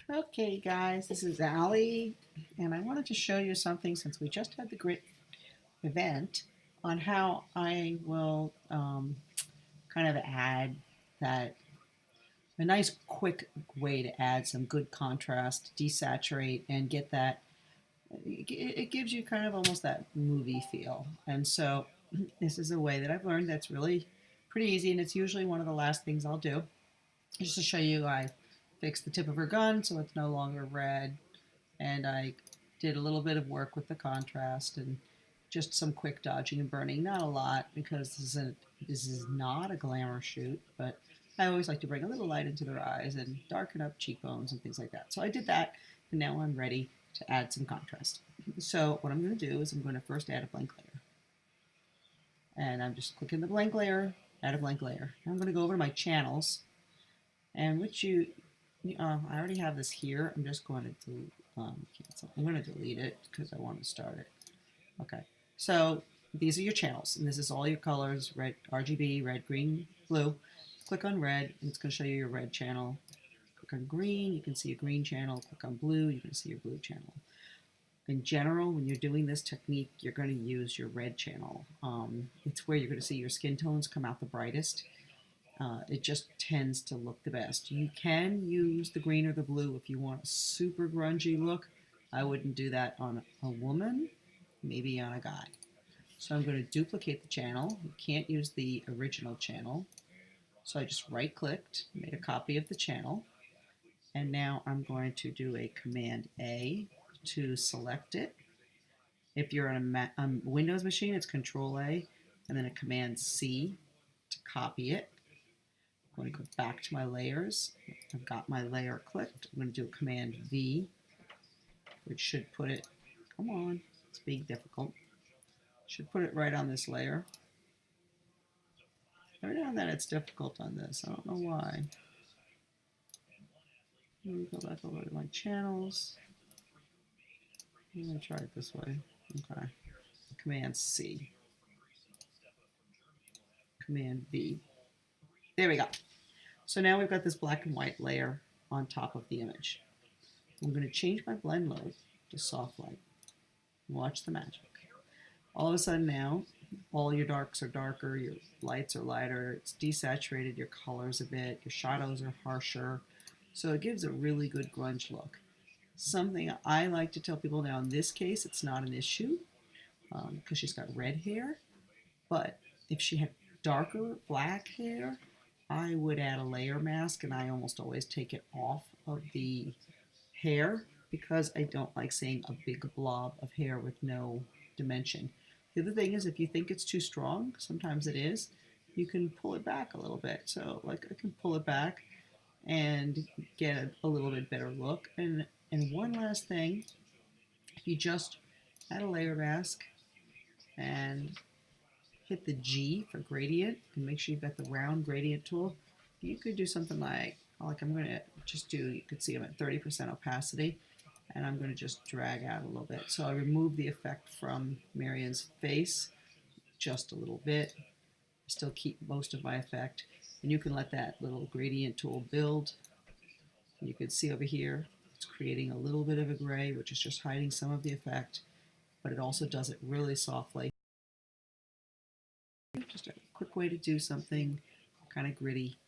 Okay, guys, this is Allie, and I wanted to show you something since we just had the grit event on how I will kind of add that a nice quick way to add some good contrast, desaturate, and get that. It gives you kind of almost that movie feel, and so this is a way that I've learned that's really pretty easy, and it's usually one of the last things I'll do. Just to show you, I fixed the tip of her gun so it's no longer red, and I did a little bit of work with the contrast and just some quick dodging and burning. Not a lot because this is not a glamour shoot, but I always like to bring a little light into their eyes and darken up cheekbones and things like that. So I did that, and now I'm ready to add some contrast. So what I'm going to do is I'm going to first add a blank layer, and I'm just clicking the blank layer, add a blank layer. Now I'm going to go over to my channels, and I already have this here. I'm just going to cancel. I'm going to delete it because I want to start it. Okay, so these are your channels, and this is all your colors: red, RGB, red, green, blue. Click on red, and it's going to show you your red channel. Click on green, you can see a green channel. Click on blue, you can see your blue channel. In general, when you're doing this technique, you're going to use your red channel. It's where you're going to see your skin tones come out the brightest. It just tends to look the best. You can use the green or the blue if you want a super grungy look. I wouldn't do that on a woman, maybe on a guy. So I'm going to duplicate the channel. You can't use the original channel. So I just right clicked, made a copy of the channel, and now I'm going to do a Command A to select it. If you're on a Windows machine, it's Control A, and then a Command C to copy it. I'm going to go back to my layers. I've got my layer clicked. I'm going to do a Command V, which should put it, come on, it's being difficult. Should put it right on this layer. Every now and then it's difficult on this. I don't know why. Let me go back over to my channels. I'm going to try it this way. Okay. Command C. Command V. There we go. So now we've got this black and white layer on top of the image. I'm going to change my blend mode to soft light. Watch the magic. All of a sudden now, all your darks are darker, your lights are lighter, it's desaturated your colors a bit, your shadows are harsher. So it gives a really good grunge look. Something I like to tell people now, in this case, it's not an issue because she's got red hair, but if she had darker black hair, I would add a layer mask, and I almost always take it off of the hair because I don't like seeing a big blob of hair with no dimension. The other thing is, if you think it's too strong, sometimes it is, you can pull it back a little bit. So like I can pull it back and get a little bit better look. And one last thing, if you just add a layer mask and hit the G for gradient and make sure you've got the round gradient tool, you could do something like I'm going to just do, you could see I'm at 30% opacity, and I'm going to just drag out a little bit. So I remove the effect from Marian's face just a little bit. I still keep most of my effect, and you can let that little gradient tool build. You can see over here, it's creating a little bit of a gray, which is just hiding some of the effect, but it also does it really softly. Just a quick way to do something kind of gritty